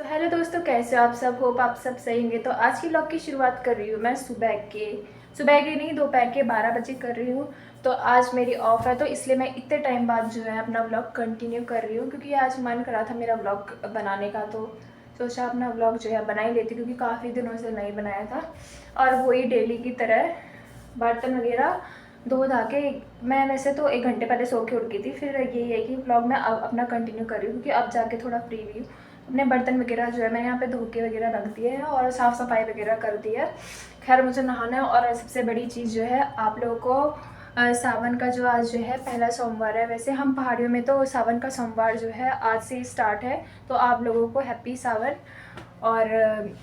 तो हेलो दोस्तों, कैसे हो आप सब। होप आप सब सही होंगे। तो आज की व्लॉग की शुरुआत कर रही हूँ मैं सुबह के नहीं, दोपहर के 12 बजे कर रही हूँ। तो आज मेरी ऑफ है, तो इसलिए मैं इतने टाइम बाद जो है अपना व्लॉग कंटिन्यू कर रही हूँ, क्योंकि आज मन करा था मेरा व्लॉग बनाने का। तो सोचा अपना व्लॉग जो है बना ही लेती, क्योंकि काफ़ी दिनों से नहीं बनाया था। और वही डेली की तरह बर्तन वगैरह धो धा के, मैं वैसे तो 1 घंटे पहले सो के उठ गई थी। फिर यही है कि व्लॉग मैं अब अपना कंटिन्यू कर रही हूँ, क्योंकि अब जाके थोड़ा फ्री हुई हूँ। अपने बर्तन वगैरह जो है मैंने यहाँ पे धो के वगैरह रख दिए हैं और साफ़ सफाई वगैरह कर दी है। खैर मुझे नहाना है। और सबसे बड़ी चीज़ जो है आप लोगों को सावन का जो आज जो है पहला सोमवार है। वैसे हम पहाड़ियों में तो सावन का सोमवार जो है आज से ही स्टार्ट है। तो आप लोगों को हैप्पी सावन। और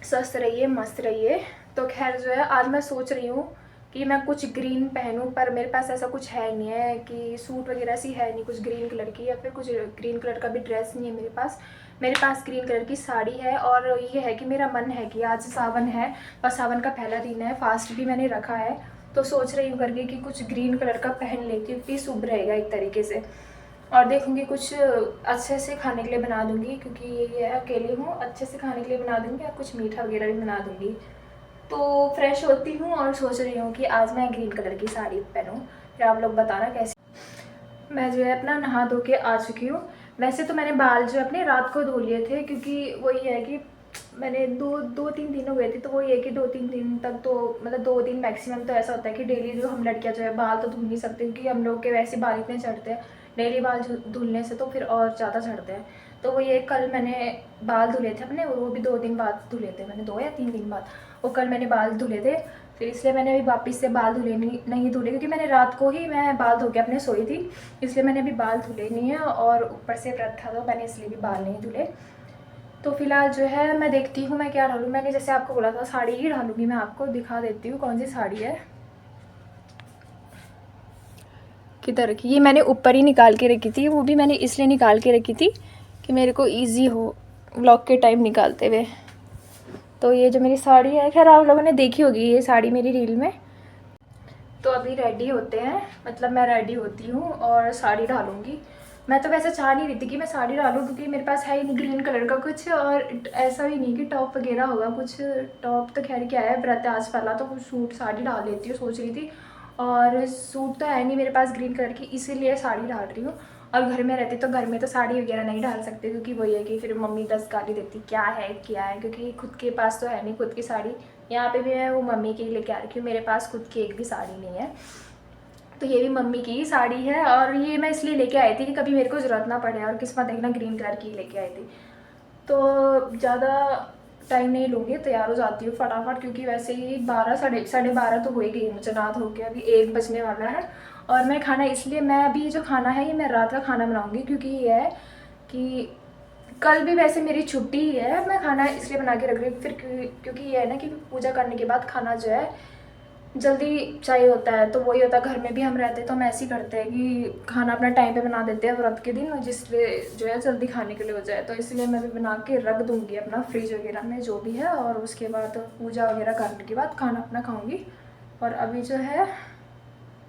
स्वस्थ रहिए, मस्त रहिए। तो खैर जो है आज मैं सोच रही हूँ कि मैं कुछ ग्रीन पहनूं, पर मेरे पास ऐसा कुछ है नहीं है कि सूट वगैरह सी है नहीं कुछ ग्रीन कलर की, या फिर कुछ ग्रीन कलर का भी ड्रेस नहीं है मेरे पास। मेरे पास ग्रीन कलर की साड़ी है। और ये है कि मेरा मन है कि आज सावन है और सावन का पहला दिन है, फास्ट भी मैंने रखा है। तो सोच रही हूँ करके कि कुछ ग्रीन कलर का पहन लेती हूँ, क्योंकि शुभ रहेगा एक तरीके से। और देखूँगी कुछ अच्छे से खाने के लिए बना दूँगी, क्योंकि ये है अकेले हूँ। अच्छे से खाने के लिए बना दूँगी और कुछ मीठा वगैरह भी बना दूँगी। तो फ्रेश होती हूँ और सोच रही हूँ कि आज मैं ग्रीन कलर की साड़ी पहनूँ। फिर आप लोग बताना कैसे। मैं जो है अपना नहा धो के आ चुकी हूँ। वैसे तो मैंने बाल जो अपने रात को धो लिए थे, क्योंकि वही है कि मैंने दो तीन दिन हो गए थे। तो वही है कि 2-3 दिन तक तो मतलब 2 दिन मैक्सिमम तो ऐसा होता है कि डेली जो हम लड़कियां जो है बाल तो धुल नहीं सकते, क्योंकि हम लोग के वैसे बाल इतने झड़ते हैं। डेली बाल धुलने से तो फिर और ज़्यादा झड़ते हैं। तो वो ये कल मैंने बाल धुले थे अपने, और वो भी 2 दिन बाद धुले थे मैंने, 2 या 3 दिन बाद। वो कल मैंने बाल धुले थे। फिर इसलिए मैंने अभी वापस से बाल धुले नहीं धुले, क्योंकि मैंने रात को ही मैं बाल धो के अपने सोई थी। इसलिए मैंने अभी बाल धुले नहीं है, और ऊपर से व्रत था तो मैंने इसलिए भी बाल नहीं धुले। तो फिलहाल जो है मैं देखती हूँ मैं क्या डालूँ। मैंने जैसे आपको बोला था साड़ी ही डालूँगी। मैं आपको दिखा देती हूँ कौन सी साड़ी है। किधर रखी, ये मैंने ऊपर ही निकाल के रखी थी। वो भी मैंने इसलिए निकाल के रखी थी कि मेरे को ईजी हो व्लॉग के टाइम निकालते हुए। तो ये जो मेरी साड़ी है, खैर आप लोगों ने देखी होगी ये साड़ी मेरी रील में। तो अभी रेडी होते हैं, मतलब मैं रेडी होती हूँ और साड़ी डालूँगी। मैं तो वैसे चाह नहीं रही थी कि मैं साड़ी डालूँ, क्योंकि मेरे पास है ही नहीं ग्रीन कलर का कुछ। और ऐसा भी नहीं कि टॉप वगैरह होगा कुछ। टॉप तो खैर क्या है, व्रत आज पहला तो सूट साड़ी डाल लेती हूँ सोच रही थी। और सूट तो है नहीं मेरे पास ग्रीन कलर की, इसीलिए साड़ी डाल रही हूँ। और घर में रहती तो घर में तो साड़ी वगैरह नहीं डाल सकते, क्योंकि वही है कि फिर मम्मी 10 गाली देती क्या है, क्योंकि खुद के पास तो है नहीं खुद की साड़ी। यहाँ पे भी मैं वो मम्मी की लेके आ रखी हूँ, मेरे पास खुद की एक भी साड़ी नहीं है। तो ये भी मम्मी की ही साड़ी है, और ये मैं इसलिए लेके आई थी कि कभी मेरे को ज़रूरत ना पड़े। और किस्मत देखना ग्रीन कलर की लेके आई थी। तो ज़्यादा टाइम नहीं लूँगी, तैयार हो जाती हूँ फटाफट, क्योंकि वैसे ही 12 साढ़े 12 तो हो ही गई है मुझे नहा धो के। अभी 1 बजने वाला है। और मैं खाना इसलिए, मैं अभी जो खाना है ये मैं रात का खाना बनाऊँगी, क्योंकि ये है कि कल भी वैसे मेरी छुट्टी ही है। मैं खाना इसलिए बना के रख रही हूँ फिर, क्योंकि ये है ना कि पूजा करने के बाद खाना जो है जल्दी चाहिए होता है। तो वही होता है, घर में भी हम रहते हैं तो हम ऐसे ही करते हैं कि खाना अपना टाइम पे बना देते हैं व्रत के दिन, जिसलिए जो है जल्दी खाने के लिए हो जाए। तो इसलिए मैं भी बना के रख दूँगी अपना फ्रिज वगैरह में जो भी है, और उसके बाद पूजा वगैरह करने के बाद खाना अपना खाऊँगी। और अभी जो है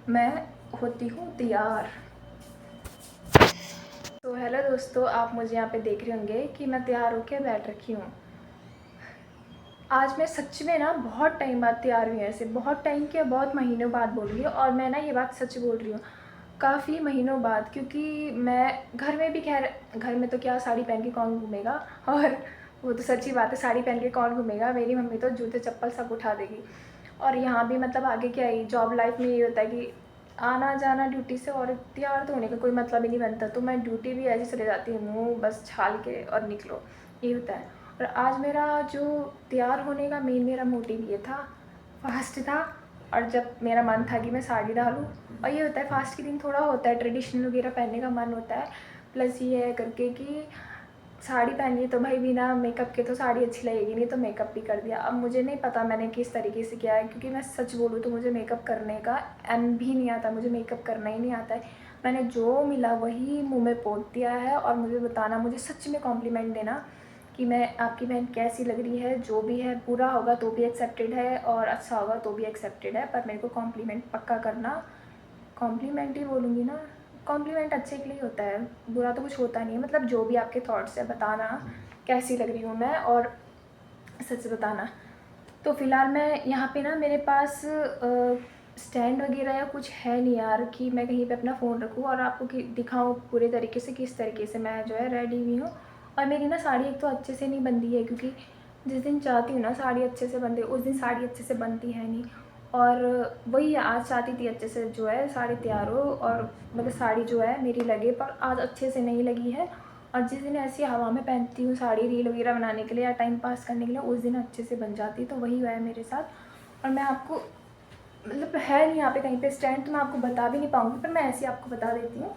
मैं होती हूँ तैयार। तो हेलो दोस्तों, आप मुझे यहाँ पे देख रहे होंगे कि मैं तैयार होकर बैठ रखी हूँ। आज मैं सच में ना बहुत टाइम बाद तैयार हुई हूँ, ऐसे बहुत टाइम के बहुत महीनों बाद बोल रही हूँ। और मैं ना ये बात सच बोल रही हूँ, काफ़ी महीनों बाद। क्योंकि मैं घर में भी, खैर घर में तो क्या साड़ी पहन के कौन घूमेगा। और वो तो सच्ची बात है, साड़ी पहन के कौन घूमेगा। मेरी मम्मी तो जूते चप्पल सब उठा देगी। और यहाँ भी मतलब आगे क्या है, जॉब लाइफ में ये होता है कि आना जाना ड्यूटी से, और तैयार तो होने का कोई मतलब ही नहीं बनता। तो मैं ड्यूटी भी ऐसे चले जाती हूँ, मुँह बस छाल के और निकलो, ये होता है। और आज मेरा जो तैयार होने का मेन मेरा मोटिव ये था, फास्ट था। और जब मेरा मन था कि मैं साड़ी डालूँ, और ये होता है फास्ट के दिन थोड़ा होता है ट्रेडिशनल वगैरह पहनने का मन होता है। प्लस ये है करके कि साड़ी पहनी तो भाई बिना मेकअप के तो साड़ी अच्छी लगेगी नहीं, तो मेकअप भी कर दिया। अब मुझे नहीं पता मैंने किस तरीके से किया है, क्योंकि मैं सच बोलूँ तो मुझे मेकअप करने का एम भी नहीं आता। मुझे मेकअप करना ही नहीं आता है। मैंने जो मिला वही मुंह में पोंछ दिया है। और मुझे बताना, मुझे सच में कॉम्प्लीमेंट देना कि मैं आपकी बहन कैसी लग रही है। जो भी है, बुरा होगा तो भी एक्सेप्टेड है और अच्छा होगा तो भी एक्सेप्टेड है, पर मेरे को कॉम्प्लीमेंट पक्का करना। कॉम्प्लीमेंट ही बोलूँगी ना, कॉम्प्लीमेंट अच्छे के लिए होता है, बुरा तो कुछ होता नहीं है। मतलब जो भी आपके थॉट्स है बताना कैसी लग रही हूँ मैं, और सच बताना। तो फ़िलहाल मैं यहाँ पे ना, मेरे पास स्टैंड वगैरह या कुछ है नहीं यार कि मैं कहीं पे अपना फ़ोन रखूँ और आपको दिखाऊँ पूरे तरीके से किस तरीके से मैं जो है रेडी हुई हूँ। और मेरी ना साड़ी एक तो अच्छे से नहीं बनती है, क्योंकि जिस दिन चाहती हूँ ना साड़ी अच्छे से बनती, उस दिन साड़ी अच्छे से बनती है नहीं। और वही आज चाहती थी अच्छे से जो है साड़ी तैयार हो, और मतलब साड़ी जो है मेरी लगे, पर आज अच्छे से नहीं लगी है। और जिस दिन ऐसी हवा में पहनती हूँ साड़ी रील वगैरह बनाने के लिए या टाइम पास करने के लिए, उस दिन अच्छे से बन जाती। तो वही हुआ है मेरे साथ। और मैं आपको मतलब है नहीं यहाँ पे कहीं पे स्टैंड, तो मैं आपको बता भी नहीं पाऊँगी, पर मैं ऐसे आपको बता देती हूँ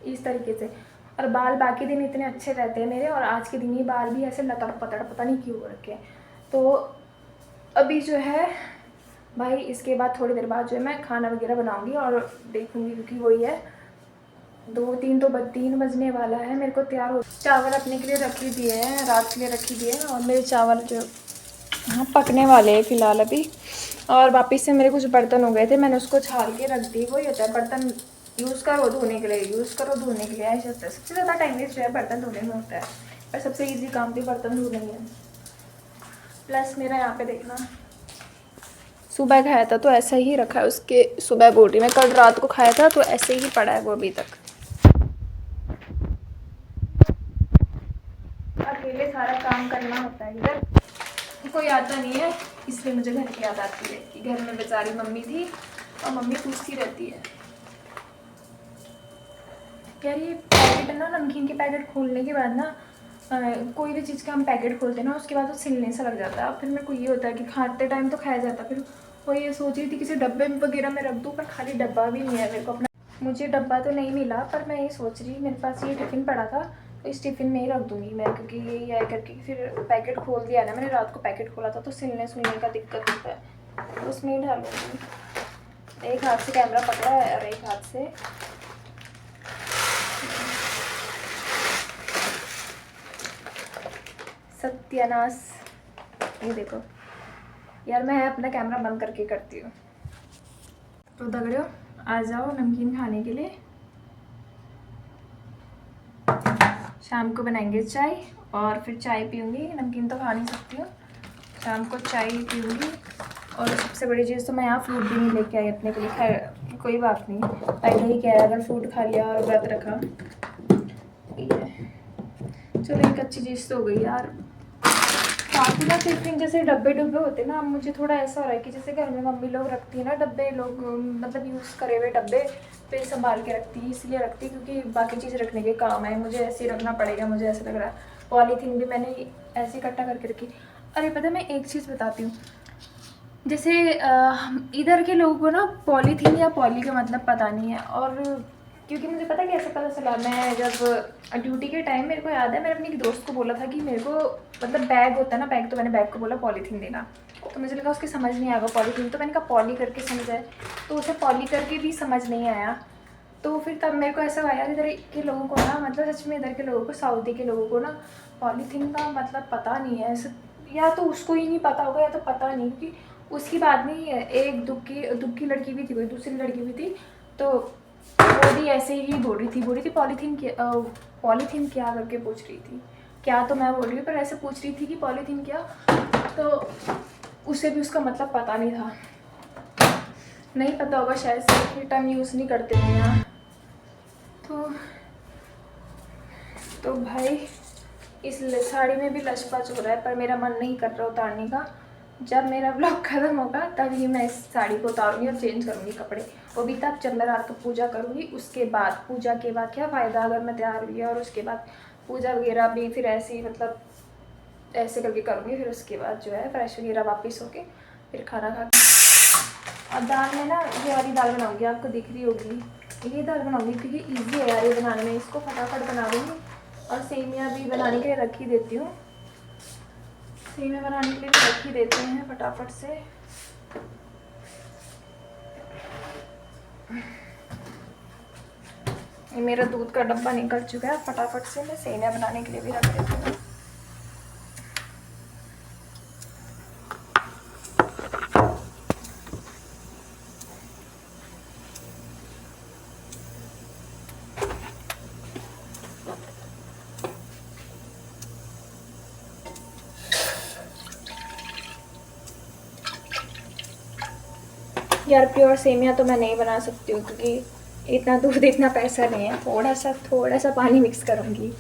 इस तरीके से। और बाल बाकी दिन इतने अच्छे रहते हैं मेरे, और आज के दिन ही बाल भी ऐसे लतड़ पतड़ पता नहीं क्यों हो रखे हैं। तो अभी जो है भाई, इसके बाद थोड़ी देर बाद जो है मैं खाना वगैरह बनाऊँगी और देखूँगी, क्योंकि वही है 3 बजने वाला है। मेरे को तैयार हो, चावल अपने के लिए रख ही दिए हैं, रात के लिए रख ही दिए हैं, और मेरे चावल जो हाँ पकने वाले हैं फ़िलहाल अभी। और वापस से मेरे कुछ बर्तन हो गए थे, मैंने उसको छाल के रख दी। वही होता है, बर्तन यूज़ करो धोने के लिए, यूज़ करो धोने के लिए, ऐसे होता है। सबसे ज़्यादा टाइम वेस्ट जो है बर्तन धोने में होता है, पर सबसे ईजी काम भी बर्तन धोने ही है। प्लस मेरा यहाँ पे देखना, सुबह खाया था तो ऐसा ही रखा है, उसके सुबह बोल रही मैं, कल रात को खाया था तो ऐसे ही पड़ा है वो अभी तक। अकेले सारा काम करना होता है, इधर कोई आता नहीं है, इसलिए मुझे घर की याद आती है कि घर में बेचारी मम्मी थी, और मम्मी पूछती रहती है यार ये पैकेट है ना, नमकीन के पैकेट खोलने के बाद ना कोई भी चीज़ का हम पैकेट खोलते हैं ना, उसके बाद वो सिलने सा लग जाता है। और फिर मेरे को ये होता है कि खाते टाइम तो खाया जाता है, फिर वो ये सोच रही थी किसी डब्बे में वगैरह में रख दूँ, पर खाली डब्बा भी नहीं है मेरे को अपना। मुझे डब्बा तो नहीं मिला, पर मैं ये सोच रही, मेरे पास ये टिफ़िन पड़ा था तो इस टिफ़िन में ही रख दूँगी मैं, क्योंकि ये आया करके फिर पैकेट खोल दिया ना मैंने, रात को पैकेट खोला था तो सिलने सुलने का दिक्कत होता है, तो उसमें ही डालूँगी। एक हाथ से कैमरा पकड़ा है और एक हाथ से सत्यानाश। ये देखो यार, मैं अपना कैमरा बंद करके करती हूँ। तो दगड़ियों आ जाओ नमकीन खाने के लिए। शाम को बनाएंगे चाय, और फिर चाय पीऊँगी, नमकीन तो खा नहीं सकती हूँ, शाम को चाय पीऊँगी। और सबसे बड़ी चीज़ तो मैं यहाँ फ्रूट भी नहीं लेके आई अपने के लिए, खैर कोई बात नहीं, पहले ही कह रहा अगर फ्रूट खा लिया और व्रत रखा। चलो एक अच्छी चीज़ तो हो गई यार। काफ़ी ना टिफिन जैसे डब्बे डब्बे होते ना, अब मुझे थोड़ा ऐसा हो रहा है कि जैसे घर में मम्मी लोग रखती है ना डब्बे, लोग मतलब यूज़ करे हुए डब्बे पे संभाल के रखती है, इसलिए रखती क्योंकि बाकी चीज़ रखने के काम है, मुझे ऐसे ही रखना पड़ेगा, मुझे ऐसा लग रहा है। पॉलीथीन भी मैंने ऐसे इकट्ठा करके रखी। अरे पता है, मैं एक चीज़ बताती हूँ, जैसे इधर के लोगों को ना पॉलीथीन या पॉली का मतलब पता नहीं है। और क्योंकि मुझे पता कैसे पता चला, मैं जब ड्यूटी के टाइम, मेरे को याद है मैंने अपनी एक दोस्त को बोला था कि मेरे को मतलब बैग होता है ना, बैग, तो मैंने बैग को बोला पॉलीथीन देना, तो मुझे लगा उसके समझ नहीं आएगा पॉलीथीन, तो मैंने कहा पॉली करके समझ आए, तो उसे पॉली करके भी समझ नहीं आया। तो फिर तब मेरे को ऐसा हुआ यार, इधर के लोगों को ना, मतलब सच में इधर के लोगों को, साउदी के लोगों को ना पॉलीथीन का मतलब पता नहीं है, या तो उसको ही नहीं पता होगा या तो पता नहीं, क्योंकि उसकी बात नहीं है। एक दुख की लड़की भी थी, कोई दूसरी लड़की भी थी, तो वो भी ऐसे ही बोल रही थी पॉलीथीन क्या करके पूछ रही थी, क्या तो मैं बोल रही हूँ, पर ऐसे पूछ रही थी कि पॉलीथीन क्या, तो उसे भी उसका मतलब पता नहीं था, नहीं पता होगा शायद से, टर्म यूज़ नहीं करते हैं यहाँ। तो भाई इस साड़ी में भी लचपच हो रहा है, पर मेरा मन नहीं कर रहा उतारने का। जब मेरा ब्लॉग खत्म होगा तभी मैं इस साड़ी को उतारूंगी और चेंज करूंगी कपड़े, वो भी तब जब मैं रात को पूजा करूंगी। उसके बाद पूजा के बाद क्या फ़ायदा अगर मैं तैयार हुई और उसके बाद पूजा वगैरह भी फिर ऐसे ही मतलब ऐसे करके करूँगी, फिर उसके बाद जो है फ्रेश वगैरह वापस होके फिर खाना खा के। और दाल में ना ये वाली दाल बनाऊँगी, आपको दिख रही होगी, ये दाल बनाऊँगी क्योंकि ईजी है यार ये बनाने में, इसको फटाफट बना दूँगी। और सेमिया भी बनाने के लिए रख ही देती हूँ, सेमिया बनाने के लिए भी रख ही देते हैं फटाफट से। ये मेरा दूध का डब्बा निकल चुका है, फटाफट से मैं सेमिया बनाने के लिए भी रख देती हूँ। यार प्योर सेमिया तो मैं नहीं बना सकती हूँ क्योंकि इतना दूध इतना पैसा नहीं है। थोड़ा सा पानी मिक्स करूँगी।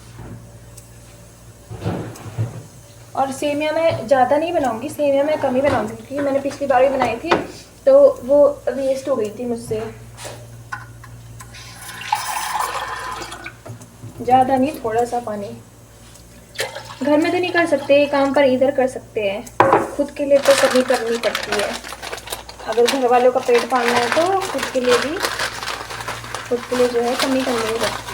और सेमिया मैं ज़्यादा नहीं बनाऊँगी, सेमिया मैं कम ही बनाऊँगी क्योंकि मैंने पिछली बार भी बनाई थी तो वो वेस्ट हो गई थी मुझसे। ज़्यादा नहीं, थोड़ा सा पानी। घर में तो नहीं कर सकते ये काम, पर इधर कर सकते हैं। खुद के लिए तो कमी करनी पड़ती है। अगर घर वालों का पेट पालना है तो खुद के लिए जो है कमी करनी ही पड़ती है।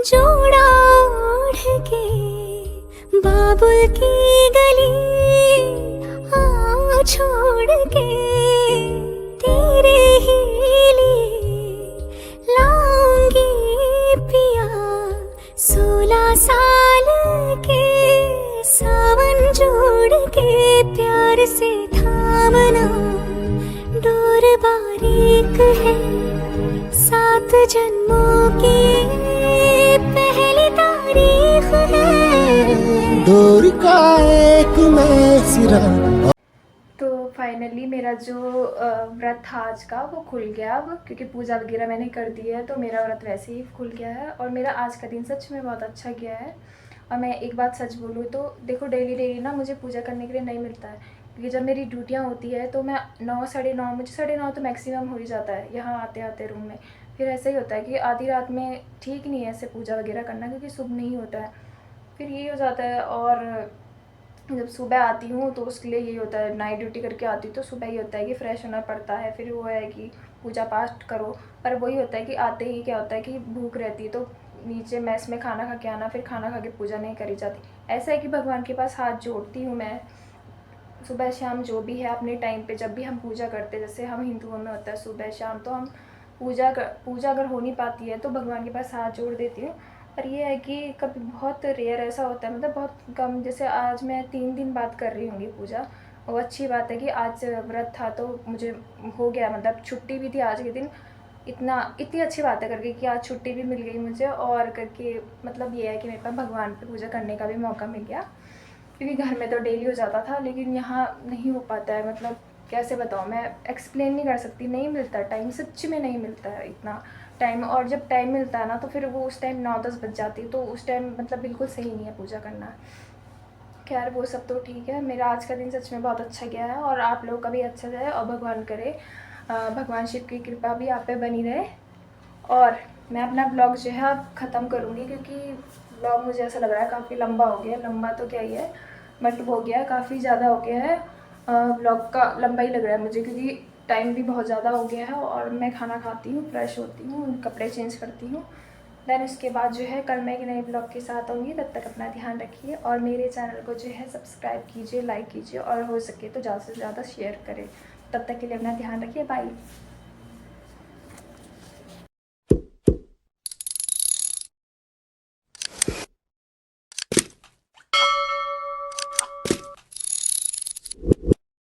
जोड़ा ओढ़ के बाबुल की गली आ छोड़ के तेरे ही लिए लाऊंगी पिया 16 साल के सावन जोड़ के प्यार से थामना डोर बारीक है 7 जन्मों की पहली तारीख है डोर का एक मैं सिरा। तो फाइनली मेरा जो व्रत था आज का वो खुल गया अब, क्योंकि पूजा वगैरह मैंने कर दी है तो मेरा व्रत वैसे ही खुल गया है। और मेरा आज का दिन सच में बहुत अच्छा गया है। और मैं एक बात सच बोलूँ तो देखो, डेली ना मुझे पूजा करने के लिए नहीं मिलता है, क्योंकि जब मेरी ड्यूटियाँ होती है तो मैं 9 साढ़े 9 मुझे 9:30 तो मैक्सिमम हो ही जाता है यहाँ आते आते रूम में। फिर ऐसा ही होता है कि आधी रात में ठीक नहीं है ऐसे पूजा वगैरह करना, क्योंकि शुभ नहीं होता है। फिर यही हो जाता है। और जब सुबह आती हूँ तो उसके लिए यही होता है, नाइट ड्यूटी करके आती हूँ तो सुबह ही होता है कि फ़्रेश होना पड़ता है, फिर वो है कि पूजा पाठ करो। पर वही होता है कि आते ही क्या होता है कि भूख रहती है, तो नीचे मेस में खाना खा के आना, फिर खाना खा के पूजा नहीं करी जाती। ऐसा है कि भगवान के पास हाथ जोड़ती हूँ मैं सुबह शाम, जो भी है अपने टाइम पे जब भी हम पूजा करते हैं। जैसे हम हिंदुओं में होता है सुबह शाम, तो हम पूजा अगर हो नहीं पाती है तो भगवान के पास हाथ जोड़ देती हूँ। पर ये है कि कभी बहुत रेयर ऐसा होता है, मतलब बहुत कम। जैसे आज मैं 3 दिन बाद कर रही हूँगी पूजा। वो अच्छी बात है कि आज व्रत था तो मुझे हो गया, मतलब छुट्टी भी थी आज के दिन। इतनी अच्छी बात है करके कि आज छुट्टी भी मिल गई मुझे, और करके मतलब ये है कि मेरे पास भगवान पे पूजा करने का भी मौका मिल गया। क्योंकि घर में तो डेली हो जाता था, लेकिन यहाँ नहीं हो पाता है। मतलब कैसे बताऊँ, मैं एक्सप्लेन नहीं कर सकती, नहीं मिलता टाइम, सच में नहीं मिलता है इतना टाइम। और जब टाइम मिलता है ना तो फिर वो उस टाइम 9-10 बज जाती है, तो उस टाइम मतलब बिल्कुल सही नहीं है पूजा करना। खैर वो सब तो ठीक है। मेरा आज का दिन सच में बहुत अच्छा गया है, और आप लोगों का भी अच्छा जाए, और भगवान करे भगवान शिव की कृपा भी आप पे बनी रहे। और मैं अपना ब्लॉग जो है अब ख़त्म करूँगी, क्योंकि ब्लॉग मुझे ऐसा लग रहा है काफ़ी लंबा हो गया। लंबा तो क्या ही है, बट हो गया काफ़ी ज़्यादा हो गया है। ब्लॉग का लंबा ही लग रहा है मुझे, क्योंकि टाइम भी बहुत ज़्यादा हो गया है। और मैं खाना खाती हूँ, फ्रेश होती हूँ, कपड़े चेंज करती हूँ। देन उसके बाद जो है कल मैं एक नए ब्लॉग के साथ आऊँगी। तब तक अपना ध्यान रखिए, और मेरे चैनल को जो है सब्सक्राइब कीजिए, लाइक कीजिए, और हो सके तो ज़्यादा से ज़्यादा शेयर करें। तब तक के लिए अपना ध्यान रखिए। बाय।